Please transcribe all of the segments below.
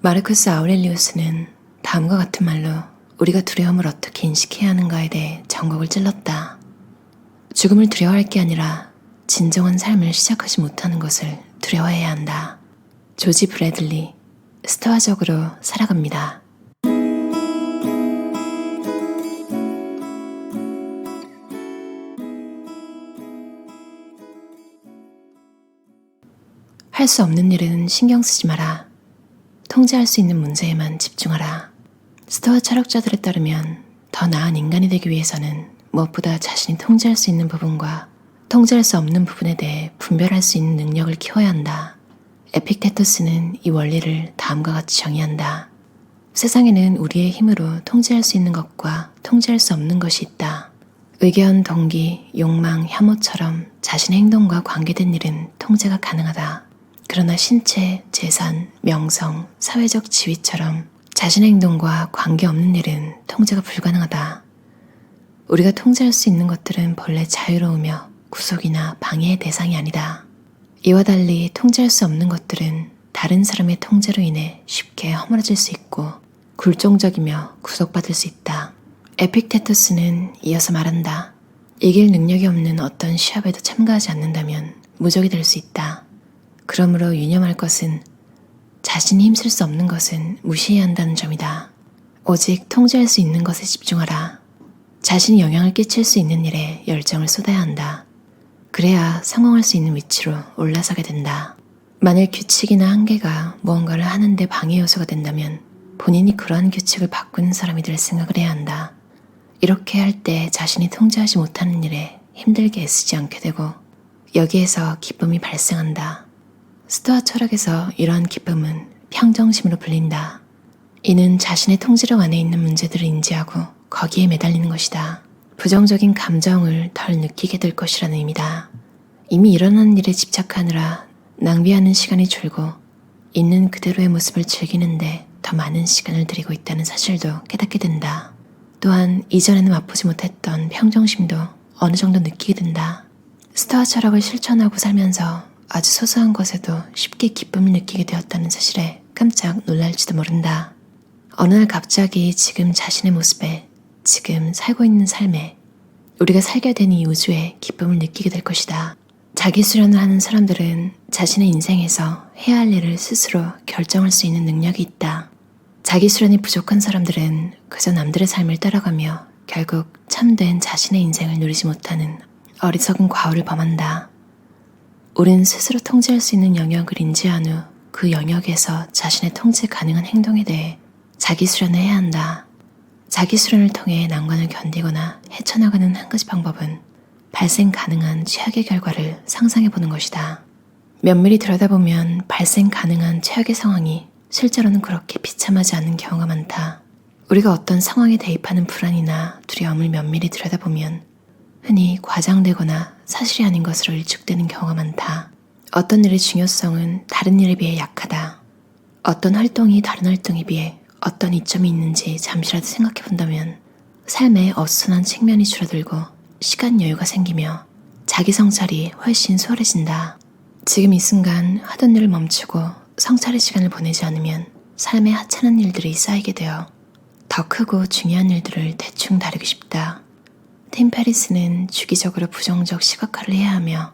마르쿠스 아우렐리우스는 다음과 같은 말로 우리가 두려움을 어떻게 인식해야 하는가에 대해 전곡을 찔렀다. 죽음을 두려워할 게 아니라 진정한 삶을 시작하지 못하는 것을 두려워해야 한다. 조지 브래들리, 스토아적으로 살아갑니다. 할 수 없는 일은 신경 쓰지 마라. 통제할 수 있는 문제에만 집중하라. 스토아 철학자들에 따르면 더 나은 인간이 되기 위해서는 무엇보다 자신이 통제할 수 있는 부분과 통제할 수 없는 부분에 대해 분별할 수 있는 능력을 키워야 한다. 에픽테토스는 이 원리를 다음과 같이 정의한다. 세상에는 우리의 힘으로 통제할 수 있는 것과 통제할 수 없는 것이 있다. 의견, 동기, 욕망, 혐오처럼 자신의 행동과 관계된 일은 통제가 가능하다. 그러나 신체, 재산, 명성, 사회적 지위처럼 자신의 행동과 관계없는 일은 통제가 불가능하다. 우리가 통제할 수 있는 것들은 본래 자유로우며 구속이나 방해의 대상이 아니다. 이와 달리 통제할 수 없는 것들은 다른 사람의 통제로 인해 쉽게 허물어질 수 있고 굴종적이며 구속받을 수 있다. 에픽테토스는 이어서 말한다. 이길 능력이 없는 어떤 시합에도 참가하지 않는다면 무적이 될 수 있다. 그러므로 유념할 것은 자신이 힘쓸 수 없는 것은 무시해야 한다는 점이다. 오직 통제할 수 있는 것에 집중하라. 자신이 영향을 끼칠 수 있는 일에 열정을 쏟아야 한다. 그래야 성공할 수 있는 위치로 올라서게 된다. 만일 규칙이나 한계가 무언가를 하는데 방해 요소가 된다면 본인이 그러한 규칙을 바꾸는 사람이 될 생각을 해야 한다. 이렇게 할 때 자신이 통제하지 못하는 일에 힘들게 애쓰지 않게 되고 여기에서 기쁨이 발생한다. 스토아 철학에서 이러한 기쁨은 평정심으로 불린다. 이는 자신의 통제력 안에 있는 문제들을 인지하고 거기에 매달리는 것이다. 부정적인 감정을 덜 느끼게 될 것이라는 의미다. 이미 일어난 일에 집착하느라 낭비하는 시간이 줄고 있는 그대로의 모습을 즐기는데 더 많은 시간을 들이고 있다는 사실도 깨닫게 된다. 또한 이전에는 맛보지 못했던 평정심도 어느 정도 느끼게 된다. 스토아 철학을 실천하고 살면서 아주 소소한 것에도 쉽게 기쁨을 느끼게 되었다는 사실에 깜짝 놀랄지도 모른다. 어느 날 갑자기 지금 자신의 모습에, 지금 살고 있는 삶에, 우리가 살게 된 이 우주에 기쁨을 느끼게 될 것이다. 자기 수련을 하는 사람들은 자신의 인생에서 해야 할 일을 스스로 결정할 수 있는 능력이 있다. 자기 수련이 부족한 사람들은 그저 남들의 삶을 따라가며 결국 참된 자신의 인생을 누리지 못하는 어리석은 과오를 범한다. 우린 스스로 통제할 수 있는 영역을 인지한 후 그 영역에서 자신의 통제 가능한 행동에 대해 자기 수련을 해야 한다. 자기 수련을 통해 난관을 견디거나 헤쳐나가는 한 가지 방법은 발생 가능한 최악의 결과를 상상해보는 것이다. 면밀히 들여다보면 발생 가능한 최악의 상황이 실제로는 그렇게 비참하지 않은 경우가 많다. 우리가 어떤 상황에 대입하는 불안이나 두려움을 면밀히 들여다보면 흔히 과장되거나 사실이 아닌 것으로 일축되는 경우가 많다. 어떤 일의 중요성은 다른 일에 비해 약하다. 어떤 활동이 다른 활동에 비해 어떤 이점이 있는지 잠시라도 생각해 본다면 삶의 어수선한 측면이 줄어들고 시간 여유가 생기며 자기 성찰이 훨씬 수월해진다. 지금 이 순간 하던 일을 멈추고 성찰의 시간을 보내지 않으면 삶에 하찮은 일들이 쌓이게 되어 더 크고 중요한 일들을 대충 다루기 쉽다. 팀 페리스는 주기적으로 부정적 시각화를 해야 하며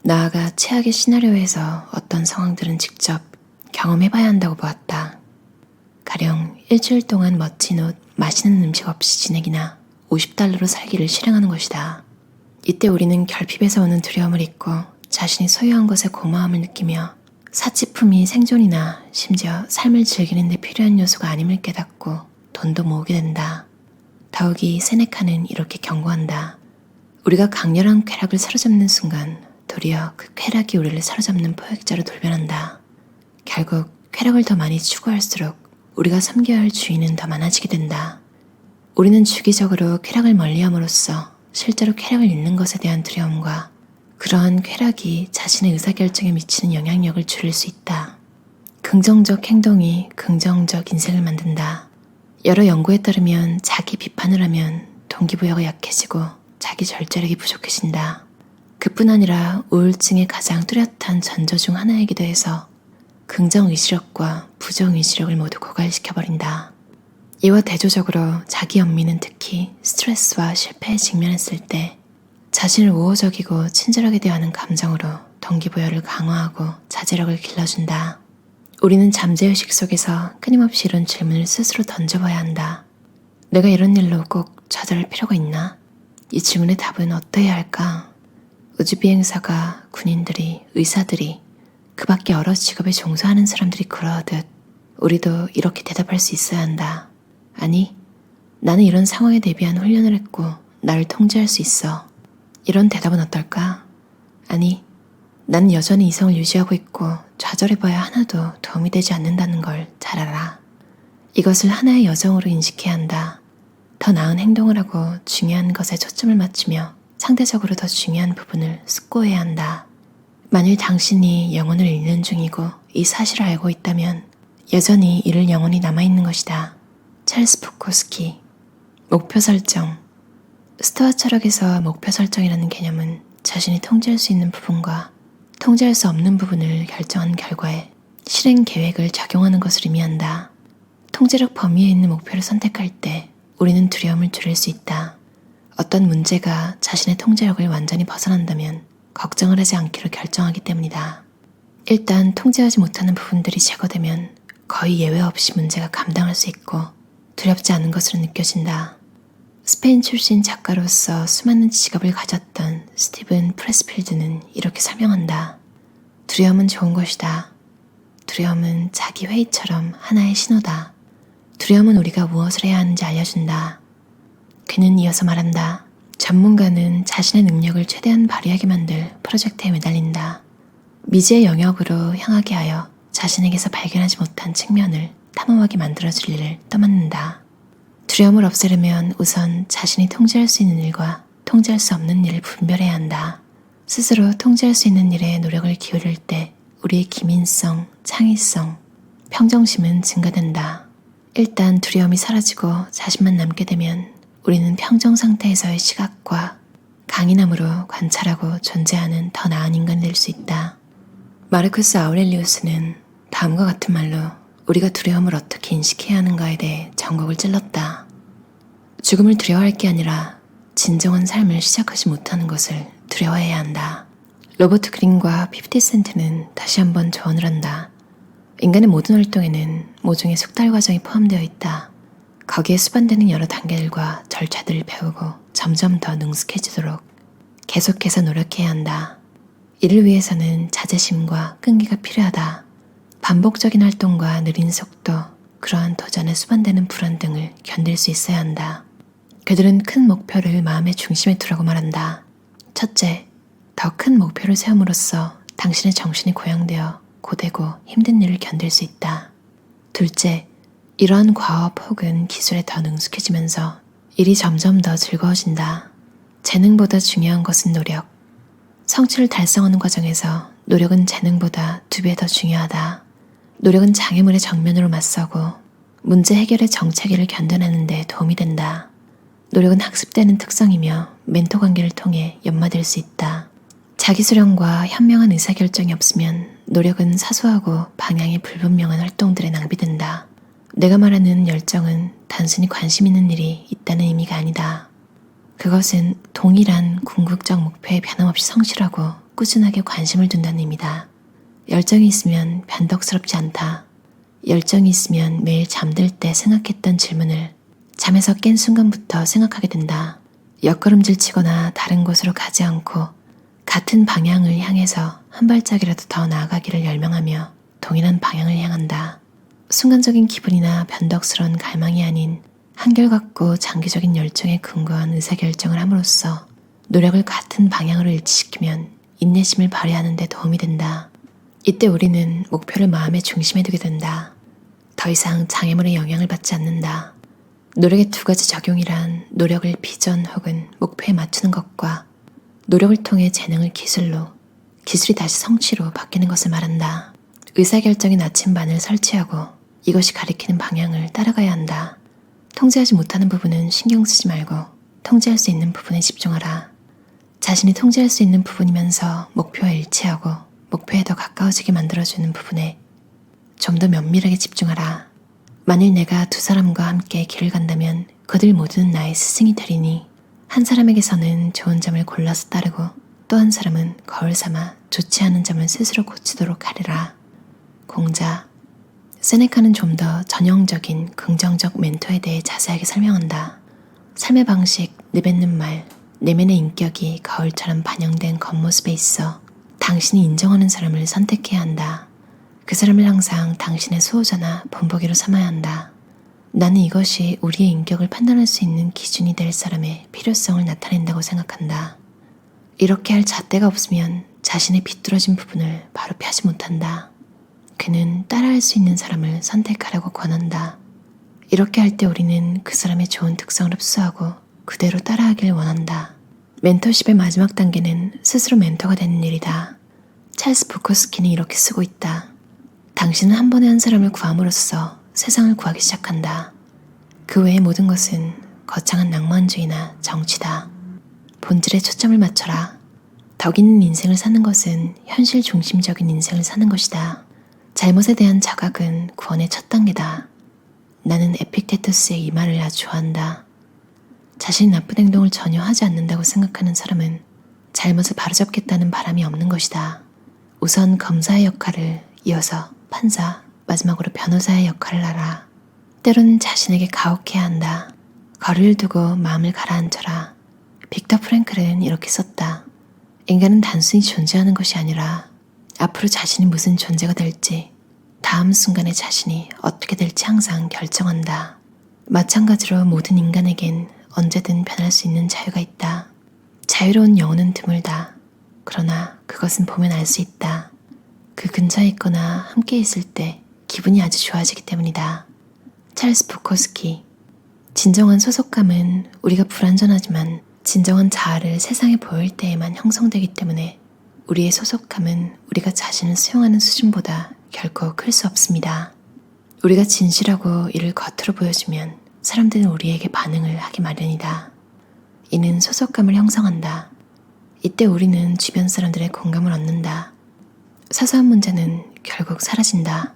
나아가 최악의 시나리오에서 어떤 상황들은 직접 경험해봐야 한다고 보았다. 가령 일주일 동안 멋진 옷, 맛있는 음식 없이 지내기나 $50로 살기를 실행하는 것이다. 이때 우리는 결핍에서 오는 두려움을 잊고 자신이 소유한 것에 고마움을 느끼며 사치품이 생존이나 심지어 삶을 즐기는 데 필요한 요소가 아님을 깨닫고 돈도 모으게 된다. 더욱이 세네카는 이렇게 경고한다. 우리가 강렬한 쾌락을 사로잡는 순간 도리어 그 쾌락이 우리를 사로잡는 포획자로 돌변한다. 결국 쾌락을 더 많이 추구할수록 우리가 섬겨야 할 주인은 더 많아지게 된다. 우리는 주기적으로 쾌락을 멀리함으로써 실제로 쾌락을 잃는 것에 대한 두려움과 그러한 쾌락이 자신의 의사결정에 미치는 영향력을 줄일 수 있다. 긍정적 행동이 긍정적 인생을 만든다. 여러 연구에 따르면 자기 비판을 하면 동기부여가 약해지고 자기 절제력이 부족해진다. 그뿐 아니라 우울증의 가장 뚜렷한 전조 중 하나이기도 해서 긍정 의지력과 부정 의지력을 모두 고갈시켜버린다. 이와 대조적으로 자기 연민은 특히 스트레스와 실패에 직면했을 때 자신을 우호적이고 친절하게 대하는 감정으로 동기부여를 강화하고 자제력을 길러준다. 우리는 잠재의식 속에서 끊임없이 이런 질문을 스스로 던져봐야 한다. 내가 이런 일로 꼭 좌절할 필요가 있나? 이 질문의 답은 어떠해야 할까? 우주비행사가, 군인들이, 의사들이, 그 밖에 여러 직업에 종사하는 사람들이 그러하듯 우리도 이렇게 대답할 수 있어야 한다. 아니, 나는 이런 상황에 대비한 훈련을 했고 나를 통제할 수 있어. 이런 대답은 어떨까? 아니, 나는 여전히 이성을 유지하고 있고 좌절해봐야 하나도 도움이 되지 않는다는 걸 잘 알아. 이것을 하나의 여정으로 인식해야 한다. 더 나은 행동을 하고 중요한 것에 초점을 맞추며 상대적으로 더 중요한 부분을 숙고해야 한다. 만일 당신이 영혼을 잃는 중이고 이 사실을 알고 있다면 여전히 잃을 영혼이 남아있는 것이다. 찰스 푸코스키. 목표 설정. 스토아 철학에서 목표 설정이라는 개념은 자신이 통제할 수 있는 부분과 통제할 수 없는 부분을 결정한 결과에 실행 계획을 적용하는 것을 의미한다. 통제력 범위에 있는 목표를 선택할 때 우리는 두려움을 줄일 수 있다. 어떤 문제가 자신의 통제력을 완전히 벗어난다면 걱정을 하지 않기로 결정하기 때문이다. 일단 통제하지 못하는 부분들이 제거되면 거의 예외 없이 문제가 감당할 수 있고 두렵지 않은 것으로 느껴진다. 스페인 출신 작가로서 수많은 직업을 가졌던 스티븐 프레스필드는 이렇게 설명한다. 두려움은 좋은 것이다. 두려움은 자기 회의처럼 하나의 신호다. 두려움은 우리가 무엇을 해야 하는지 알려준다. 그는 이어서 말한다. 전문가는 자신의 능력을 최대한 발휘하게 만들 프로젝트에 매달린다. 미지의 영역으로 향하게 하여 자신에게서 발견하지 못한 측면을 탐험하게 만들어줄 일을 떠맡는다. 두려움을 없애려면 우선 자신이 통제할 수 있는 일과 통제할 수 없는 일을 분별해야 한다. 스스로 통제할 수 있는 일에 노력을 기울일 때 우리의 기민성, 창의성, 평정심은 증가된다. 일단 두려움이 사라지고 자신만 남게 되면 우리는 평정 상태에서의 시각과 강인함으로 관찰하고 존재하는 더 나은 인간이 될 수 있다. 마르쿠스 아우렐리우스는 다음과 같은 말로 우리가 두려움을 어떻게 인식해야 하는가에 대해 전곡을 찔렀다. 죽음을 두려워할 게 아니라 진정한 삶을 시작하지 못하는 것을 두려워해야 한다. 로버트 그린과 50센트는 다시 한번 조언을 한다. 인간의 모든 활동에는 모종의 숙달 과정이 포함되어 있다. 거기에 수반되는 여러 단계들과 절차들을 배우고 점점 더 능숙해지도록 계속해서 노력해야 한다. 이를 위해서는 자제심과 끈기가 필요하다. 반복적인 활동과 느린 속도, 그러한 도전에 수반되는 불안 등을 견딜 수 있어야 한다. 그들은 큰 목표를 마음의 중심에 두라고 말한다. 첫째, 더 큰 목표를 세움으로써 당신의 정신이 고양되어 고되고 힘든 일을 견딜 수 있다. 둘째, 이러한 과업 혹은 기술에 더 능숙해지면서 일이 점점 더 즐거워진다. 재능보다 중요한 것은 노력. 성취를 달성하는 과정에서 노력은 재능보다 2배 더 중요하다. 노력은 장애물의 정면으로 맞서고 문제 해결의 정체기를 견뎌내는 데 도움이 된다. 노력은 학습되는 특성이며 멘토 관계를 통해 연마될 수 있다. 자기 수련과 현명한 의사결정이 없으면 노력은 사소하고 방향이 불분명한 활동들에 낭비된다. 내가 말하는 열정은 단순히 관심 있는 일이 있다는 의미가 아니다. 그것은 동일한 궁극적 목표에 변함없이 성실하고 꾸준하게 관심을 둔다는 의미다. 열정이 있으면 변덕스럽지 않다. 열정이 있으면 매일 잠들 때 생각했던 질문을 잠에서 깬 순간부터 생각하게 된다. 옆걸음질 치거나 다른 곳으로 가지 않고 같은 방향을 향해서 한 발짝이라도 더 나아가기를 열망하며 동일한 방향을 향한다. 순간적인 기분이나 변덕스러운 갈망이 아닌 한결같고 장기적인 열정에 근거한 의사결정을 함으로써 노력을 같은 방향으로 일치시키면 인내심을 발휘하는 데 도움이 된다. 이때 우리는 목표를 마음의 중심에 두게 된다. 더 이상 장애물의 영향을 받지 않는다. 노력의 2가지 적용이란 노력을 비전 혹은 목표에 맞추는 것과 노력을 통해 재능을 기술로, 기술이 다시 성취로 바뀌는 것을 말한다. 의사결정의 나침반을 설치하고 이것이 가리키는 방향을 따라가야 한다. 통제하지 못하는 부분은 신경 쓰지 말고 통제할 수 있는 부분에 집중하라. 자신이 통제할 수 있는 부분이면서 목표와 일치하고 목표에 더 가까워지게 만들어주는 부분에 좀 더 면밀하게 집중하라. 만일 내가 두 사람과 함께 길을 간다면 그들 모두는 나의 스승이 되리니 한 사람에게서는 좋은 점을 골라서 따르고 또 한 사람은 거울 삼아 좋지 않은 점을 스스로 고치도록 하리라. 공자. 세네카는 좀 더 전형적인 긍정적 멘토에 대해 자세하게 설명한다. 삶의 방식, 내뱉는 말, 내면의 인격이 거울처럼 반영된 겉모습에 있어 당신이 인정하는 사람을 선택해야 한다. 그 사람을 항상 당신의 수호자나 본보기로 삼아야 한다. 나는 이것이 우리의 인격을 판단할 수 있는 기준이 될 사람의 필요성을 나타낸다고 생각한다. 이렇게 할 잣대가 없으면 자신의 비뚤어진 부분을 바로 펴지 못한다. 그는 따라할 수 있는 사람을 선택하라고 권한다. 이렇게 할 때 우리는 그 사람의 좋은 특성을 흡수하고 그대로 따라하길 원한다. 멘토십의 마지막 단계는 스스로 멘토가 되는 일이다. 찰스 부코스키는 이렇게 쓰고 있다. 당신은 한 번에 한 사람을 구함으로써 세상을 구하기 시작한다. 그 외의 모든 것은 거창한 낭만주의나 정치다. 본질에 초점을 맞춰라. 덕 있는 인생을 사는 것은 현실 중심적인 인생을 사는 것이다. 잘못에 대한 자각은 구원의 첫 단계다. 나는 에픽테토스의 이 말을 아주 좋아한다. 자신이 나쁜 행동을 전혀 하지 않는다고 생각하는 사람은 잘못을 바로잡겠다는 바람이 없는 것이다. 우선 검사의 역할을, 이어서 판사, 마지막으로 변호사의 역할을 하라. 때로는 자신에게 가혹해야 한다. 거리를 두고 마음을 가라앉혀라. 빅터 프랭클은 이렇게 썼다. 인간은 단순히 존재하는 것이 아니라 앞으로 자신이 무슨 존재가 될지, 다음 순간에 자신이 어떻게 될지 항상 결정한다. 마찬가지로 모든 인간에겐 언제든 변할 수 있는 자유가 있다. 자유로운 영혼은 드물다. 그러나 그것은 보면 알 수 있다. 그 근처에 있거나 함께 있을 때 기분이 아주 좋아지기 때문이다. 찰스 부코스키. 진정한 소속감은 우리가 불완전하지만 진정한 자아를 세상에 보일 때에만 형성되기 때문에 우리의 소속감은 우리가 자신을 수용하는 수준보다 결코 클 수 없습니다. 우리가 진실하고 이를 겉으로 보여주면 사람들은 우리에게 반응을 하기 마련이다. 이는 소속감을 형성한다. 이때 우리는 주변 사람들의 공감을 얻는다. 사소한 문제는 결국 사라진다.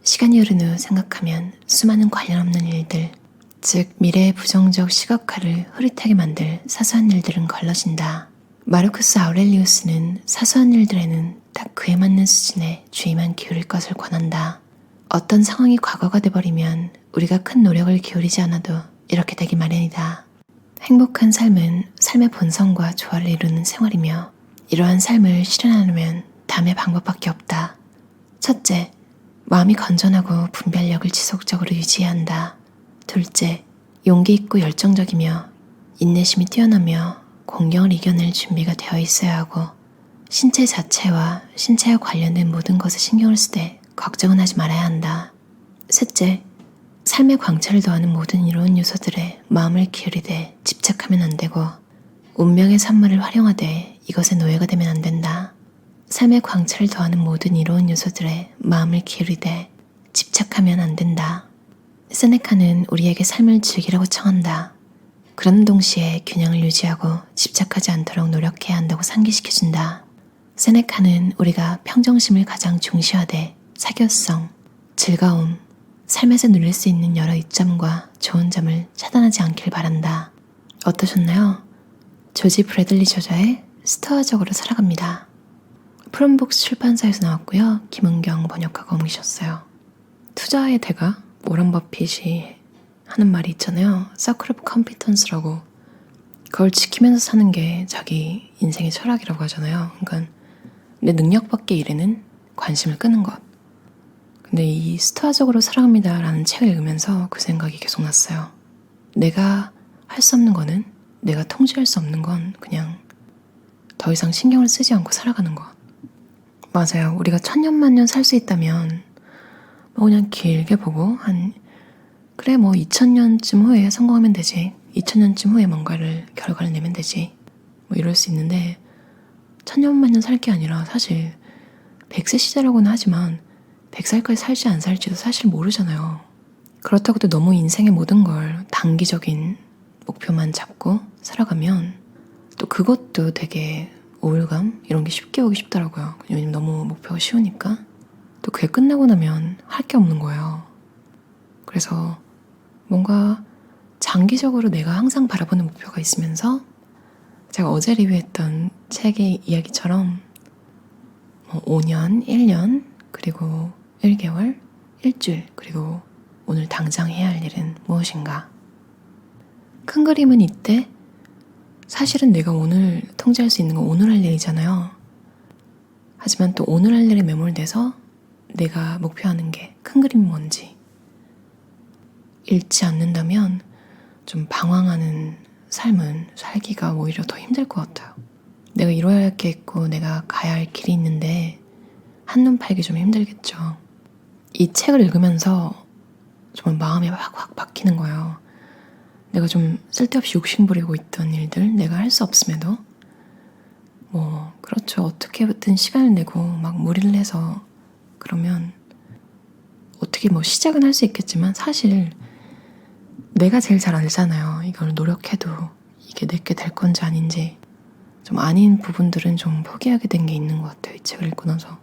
시간이 흐른 후 생각하면 수많은 관련 없는 일들, 즉 미래의 부정적 시각화를 흐릿하게 만들 사소한 일들은 걸러진다. 마르쿠스 아우렐리우스는 사소한 일들에는 딱 그에 맞는 수준의 주의만 기울일 것을 권한다. 어떤 상황이 과거가 돼버리면 우리가 큰 노력을 기울이지 않아도 이렇게 되기 마련이다. 행복한 삶은 삶의 본성과 조화를 이루는 생활이며 이러한 삶을 실현하려면 다음의 방법밖에 없다. 첫째, 마음이 건전하고 분별력을 지속적으로 유지해야 한다. 둘째, 용기 있고 열정적이며 인내심이 뛰어나며 공경을 이겨낼 준비가 되어 있어야 하고 신체 자체와 신체와 관련된 모든 것에 신경을 쓰되 걱정은 하지 말아야 한다. 셋째, 삶의 광채를 더하는 모든 이로운 요소들에 마음을 기울이되 집착하면 안 되고 운명의 산물을 활용하되 이것의 노예가 되면 안 된다. 삶의 광채를 더하는 모든 이로운 요소들에 마음을 기울이되 집착하면 안 된다. 세네카는 우리에게 삶을 즐기라고 청한다. 그런 동시에 균형을 유지하고 집착하지 않도록 노력해야 한다고 상기시켜준다. 세네카는 우리가 평정심을 가장 중시하되 사교성, 즐거움, 삶에서 누릴 수 있는 여러 이점과 좋은 점을 차단하지 않길 바란다. 어떠셨나요? 조지 브래들리 저자의 스토아적으로 살아갑니다. 프롬북스 출판사에서 나왔고요. 김은경 번역가가 옮기셨어요. 투자의 대가 워런 버핏이 하는 말이 있잖아요. 서클 오브 컴피턴스라고. 그걸 지키면서 사는 게 자기 인생의 철학이라고 하잖아요. 그러니까 내 능력 밖의 일에는 관심을 끄는 것. 근데 이 스토아적으로 살아갑니다 라는 책을 읽으면서 그 생각이 계속 났어요. 내가 할 수 없는 거는, 내가 통제할 수 없는 건 그냥 더 이상 신경을 쓰지 않고 살아가는 것. 맞아요. 우리가 천년만년 살 수 있다면 뭐 그냥 길게 보고 그래 뭐 2000년쯤 후에 성공하면 되지, 2000년쯤 후에 뭔가를 결과를 내면 되지, 뭐 이럴 수 있는데 천년만년 살 게 아니라 사실 100세 시대라고는 하지만 100살까지 살지 안 살지도 사실 모르잖아요. 그렇다고 또 너무 인생의 모든 걸 단기적인 목표만 잡고 살아가면 또 그것도 되게 우울감 이런 게 쉽게 오기 쉽더라고요. 왜냐면 너무 목표가 쉬우니까. 또 그게 끝나고 나면 할 게 없는 거예요. 그래서 뭔가 장기적으로 내가 항상 바라보는 목표가 있으면서 제가 어제 리뷰했던 책의 이야기처럼 5년, 1년, 그리고 1개월, 일주일, 그리고 오늘 당장 해야 할 일은 무엇인가. 큰 그림은 이때 사실은 내가 오늘 통제할 수 있는 건 오늘 할 일이잖아요. 하지만 또 오늘 할 일에 매몰돼서 내가 목표하는 게 큰 그림이 뭔지 읽지 않는다면 좀 방황하는 삶은 살기가 오히려 더 힘들 것 같아요. 내가 이뤄야 할 게 있고 내가 가야 할 길이 있는데 한눈 팔기 좀 힘들겠죠. 이 책을 읽으면서 정말 마음이 확 바뀌는 거예요. 내가 좀 쓸데없이 욕심부리고 있던 일들, 내가 할 수 없음에도 그렇죠. 어떻게든 시간을 내고 막 무리를 해서 그러면 어떻게 시작은 할 수 있겠지만 사실 내가 제일 잘 알잖아요. 이걸 노력해도 이게 내게 될 건지 아닌지. 좀 아닌 부분들은 좀 포기하게 된 게 있는 것 같아요. 이 책을 읽고 나서.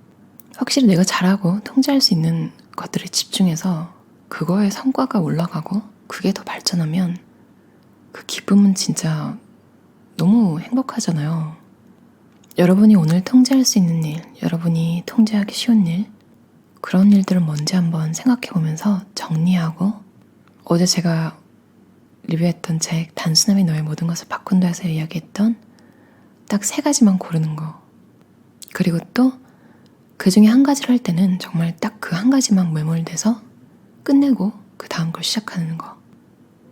확실히 내가 잘하고 통제할 수 있는 것들에 집중해서 그거의 성과가 올라가고 그게 더 발전하면 그 기쁨은 진짜 너무 행복하잖아요. 여러분이 오늘 통제할 수 있는 일, 여러분이 통제하기 쉬운 일, 그런 일들을 먼저 한번 생각해보면서 정리하고 어제 제가 리뷰했던 책 단순함이 너의 모든 것을 바꾼다에서 이야기했던 딱 3가지만 고르는 거. 그리고 또 그 중에 한 가지를 할 때는 정말 딱 그 한 가지만 매몰돼서 끝내고 그 다음 걸 시작하는 거.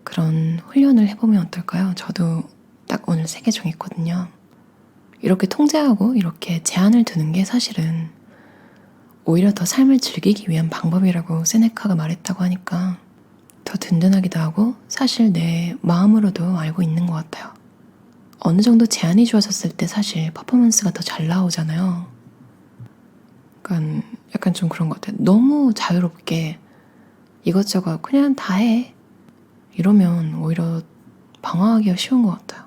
그런 훈련을 해보면 어떨까요? 저도 딱 오늘 3개 정했거든요. 이렇게 통제하고 이렇게 제한을 두는 게 사실은 오히려 더 삶을 즐기기 위한 방법이라고 세네카가 말했다고 하니까 더 든든하기도 하고 사실 내 마음으로도 알고 있는 것 같아요. 어느 정도 제한이 주어졌을 때 사실 퍼포먼스가 더 잘 나오잖아요. 약간 좀 그런 것 같아요. 너무 자유롭게 이것저것 그냥 다 해. 이러면 오히려 방황하기가 쉬운 것 같아요.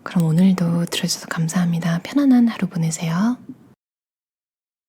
그럼 오늘도 들어주셔서 감사합니다. 편안한 하루 보내세요.